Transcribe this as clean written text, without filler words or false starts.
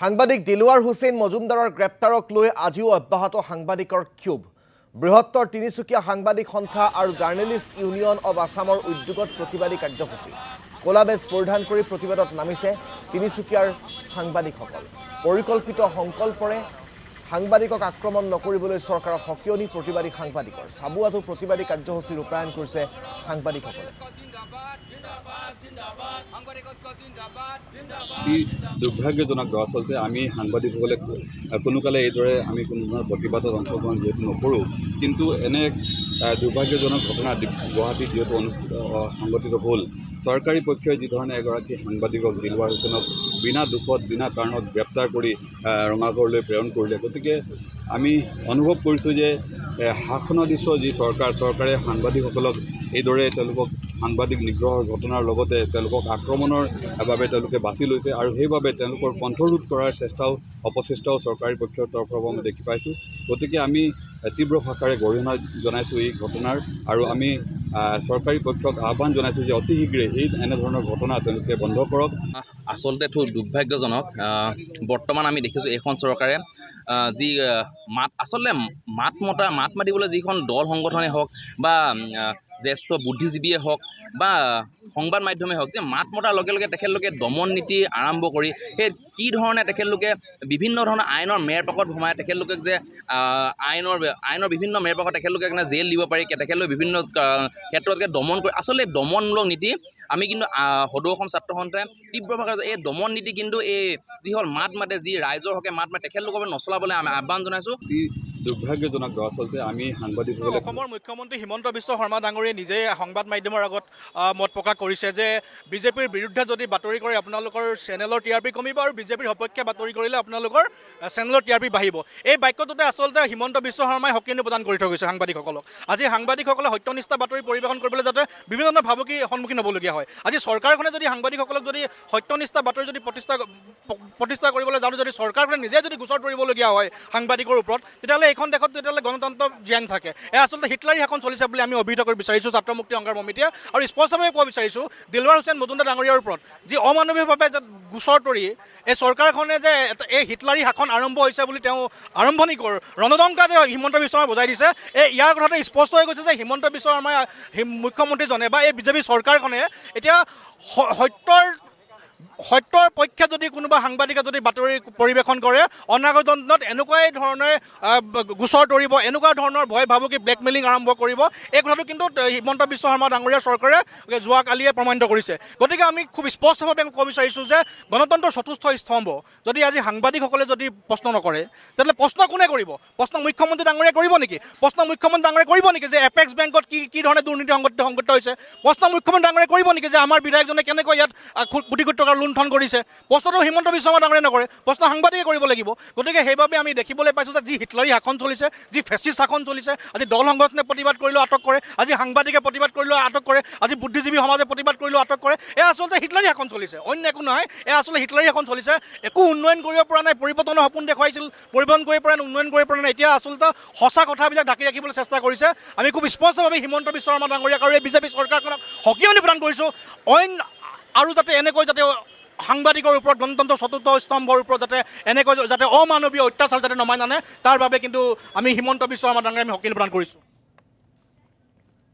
সাংবাদিক দিলৱাৰ হুছেইন মজুমদাৰৰ গ্ৰেপ্তাৰক লৈ আজিও অব্যাহত সাংবাদিকৰ ক্ষোভ। বৃহত্তৰ তিনিচুকীয়া সাংবাদিক সন্থা আৰু জাৰ্নেলিষ্ট ইউনিয়ন অৱ আছামৰ উদ্যোগত প্ৰতিবাদী কাৰ্যসূচী। ক'লা বেজ পৰিধান কৰি প্ৰতিবাদত নামিছে তিনিচুকীয়াৰ সাংবাদিকসকল। পৰিকল্পিত সংকল্পৰে সাংবাদিকক আক্ৰমণ নকৰিবলৈ চৰকাৰৰ সকিয়নি প্ৰতিবাদী সাংবাদিকৰ। চাবুৱাতো প্ৰতিবাদী কাৰ্যসূচী ৰূপায়ণ কৰিছে সাংবাদিকসকলে। দুৰ্ভাগ্যজনক আচলতে আমি সাংবাদিকসকলে কোনোকালে এইদৰে আমি কোনো ধৰণৰ প্ৰতিবাদত অংশগ্ৰহণ যিহেতু নকৰোঁ, কিন্তু এনে দুৰ্ভাগ্যজনক ঘটনা গুৱাহাটীত যিহেতু সংঘটিত হ'ল। চৰকাৰী পক্ষই যি ধৰণে এগৰাকী সাংবাদিকক দিলৱাৰ হুছেইনক বিনা দুখত বিনা কাৰণত গ্ৰেপ্তাৰ কৰি ৰঙাঘৰলৈ প্ৰেৰণ কৰিলে। গতিকে আমি অনুভৱ কৰিছোঁ যে শাসনাধীষ্ঠ যি চৰকাৰে সাংবাদিকসকলক এইদৰে তেওঁলোকক সাংবাদিক নিগ্ৰহৰ ঘটনাৰ লগতে তেওঁলোকক আক্ৰমণৰ বাবে তেওঁলোকে বাছি লৈছে আৰু সেইবাবে তেওঁলোকৰ কণ্ঠৰোধ কৰাৰ অপচেষ্টাও চৰকাৰী পক্ষৰ তৰফৰ পৰা আমি দেখি পাইছোঁ। গতিকে আমি তীব্ৰ ভাষাৰে গৰিহণা জনাইছোঁ এই ঘটনাৰ, আৰু আমি চৰকাৰী পক্ষক আহ্বান জনাইছোঁ যে অতি শীঘ্ৰে এনেধৰণৰ ঘটনা তেওঁলোকে বন্ধ কৰক। আচলতে খুব দুৰ্ভাগ্যজনক। বৰ্তমান আমি দেখিছোঁ এইখন চৰকাৰে যি মাত মাতিবলৈ যিখন দল সংগঠনেই হওক বা জ্যেষ্ঠ বুদ্ধিজীৱীয়ে হওক বা সংবাদ মাধ্যমেই হওক, যে মাত মতাৰ লগে লগে তেখেতলোকে দমন নীতি আৰম্ভ কৰি সেই কি ধৰণে তেখেতলোকে বিভিন্ন ধৰণৰ আইনৰ মেৰপাকত সোমাই তেখেতলোকে যে আইনৰ বিভিন্ন মেৰপাকত তেখেতলোকে জেল দিব পাৰি, তেখেতলোকে বিভিন্ন ক্ষেত্ৰতকে দমন কৰি আচলতে দমনমূলক নীতি আমি কিন্তু সদৌ অসম ছাত্ৰ সন্থাই তীব্ৰভাৱে এই দমন নীতি কিন্তু এই যি হ'ল মাত মাতে, যি ৰাইজৰ হকে মাত মাতে, তেখেতলোকৰ নচলাবলৈ আমি আহ্বান জনাইছোঁ। দুৰ্ভাগ্যজনক আচলতে আমি সাংবাদিকসকলে অসমৰ মুখ্যমন্ত্ৰী হিমন্ত বিশ্ব শৰ্মা ডাঙৰীয়ে নিজে সংবাদ মাধ্যমৰ আগত মত প্ৰকাশ কৰিছে যে বিজেপিৰ বিৰুদ্ধে যদি বাতৰি কৰে আপোনালোকৰ চেনেলৰ TRP কমিব আৰু বিজেপিৰ সপক্ষে বাতৰি কৰিলে আপোনালোকৰ চেনেলৰ TRP বাঢ়িব। এই বাক্যটোতে আচলতে হিমন্ত বিশ্ব শৰ্মাই সকিয়নি প্ৰদান কৰি থৈ গৈছে সাংবাদিকসকলক। আজি সাংবাদিকসকলে সত্যনিষ্ঠ বাতৰি পৰিৱেশন কৰিবলৈ যাতে বিভিন্ন ধৰণৰ ভাবুকিৰ সন্মুখীন হ'বলগীয়া হয়। আজি চৰকাৰখনে যদি সাংবাদিকসকলক যদি সত্যনিষ্ঠ বাতৰি যদি প্ৰতিষ্ঠা কৰিবলৈ যাওঁতে যদি চৰকাৰখনে নিজে যদি গোচৰ তৰিবলগীয়া হয় সাংবাদিকৰ ওপৰত, তেতিয়াহ'লে এইখন দেশত গণতন্ত্ৰ জ্ঞান থাকে। আচলতে হিটলাৰী শাসন চলিছে বুলি আমি অভিহিত কৰিব বিচাৰিছোঁ ছাত্ৰ মুক্তি সংঘৰ সমিতিয়ে, আৰু স্পষ্টভাৱে ক'ব বিচাৰিছোঁ দিলৱাৰ হুছেইন মজুমদাৰ ডাঙৰীয়াৰ ওপৰত যি অমানৱিকভাৱে গোচৰ তৰি এই চৰকাৰখনে যে এই হিটলাৰী শাসন আৰম্ভ হৈছে বুলি তেওঁ আৰম্ভণি ৰণদংকা যে হিমন্ত বিশ্ব শৰ্মাই বজাই দিছে, ইয়াৰ কথাতে স্পষ্ট হৈ গৈছে যে হিমন্ত বিশ্ব শৰ্মাই মুখ্যমন্ত্ৰীজনে বা এই বিজেপি চৰকাৰখনে এতিয়া সত্যৰ পক্ষে যদি কোনোবা সাংবাদিকে যদি বাতৰি পৰিৱেশন কৰে, অনাগত দিনত এনেকুৱাই ধৰণে গোচৰ তৰিব, এনেকুৱা ধৰণৰ ভয় ভাবুকি ব্লেকমেইলিং আৰম্ভ কৰিব। এই কথাটো কিন্তু হিমন্ত বিশ্ব শৰ্মা ডাঙৰীয়া চৰকাৰে যোৱাকালিয়ে প্ৰমাণিত কৰিছে। গতিকে আমি খুব স্পষ্টভাৱে ক'ব বিচাৰিছোঁ যে গণতন্ত্ৰৰ চতুৰ্থ স্তম্ভ যদি আজি সাংবাদিকসকলে যদি প্ৰশ্ন নকৰে, তেতিয়াহ'লে প্ৰশ্ন কোনে কৰিব? প্ৰশ্ন মুখ্যমন্ত্ৰী ডাঙৰীয়াই কৰিব নেকি? প্ৰশ্ন মুখ্যমন্ত্ৰী ডাঙৰীয়াই কৰিব নেকি যে এপেক্স বেংকত কি ধৰণে দুৰ্নীতি সংঘটিত হৈছে? প্ৰশ্ন মুখ্যমন্ত্ৰী ডাঙৰীয়াই কৰিব নেকি যে আমাৰ বিধায়কজনে কেনেকৈ ইয়াত কোটি কোটি টকাৰ লুণ্ঠন কৰিছে? প্ৰশ্নটো হিমন্ত বিশ্ব শৰ্মা ডাঙৰীয়াই নকৰে, প্ৰশ্ন সাংবাদিকে কৰিব লাগিব। গতিকে সেইবাবে আমি দেখিবলৈ পাইছোঁ যে যি হিটলাৰী শাসন চলিছে, যি ফেচিষ্ট শাসন চলিছে, আজি দল সংগঠনে প্ৰতিবাদ কৰিলেও আটক কৰে, আজি সাংবাদিকে প্ৰতিবাদ কৰিলেও আটক কৰে, আজি বুদ্ধিজীৱী সমাজে প্ৰতিবাদ কৰিলেও আটক কৰে। আচলতে হিটলাৰী শাসন চলিছে, অন্য একো নহয়। আচলতে হিটলাৰী শাসন চলিছে। একো উন্নয়ন কৰিব পৰা নাই, পৰিৱৰ্তনৰ সপোন দেখুৱাইছিল, পৰিৱৰ্তন কৰিব পৰা নাই, উন্নয়ন কৰিব পৰা নাই। এতিয়া আচলতে সঁচা কথাবিলাক ঢাকি ৰাখিবলৈ চেষ্টা কৰিছে। আমি খুব স্পষ্টভাৱে হিমন্ত বিশ্ব শৰ্মা ডাঙৰীয়াক আৰু এই বিজেপি চৰকাৰখনক সকিয়নি প্ৰদান কৰিছোঁ, আৰু যাতে এনেকৈ যাতে সাংবাদিকৰ ওপৰত গণতন্ত্ৰৰ চতুৰ্থ স্তম্ভৰ ওপৰত যাতে অমানৱীয় অত্যাচাৰ যাতে নমাই নানে, তাৰ বাবে কিন্তু আমি হিমন্ত বিশ্ব শৰ্মা ডাঙৰীয়াক আমি সকিয়নি প্ৰদান কৰিছোঁ।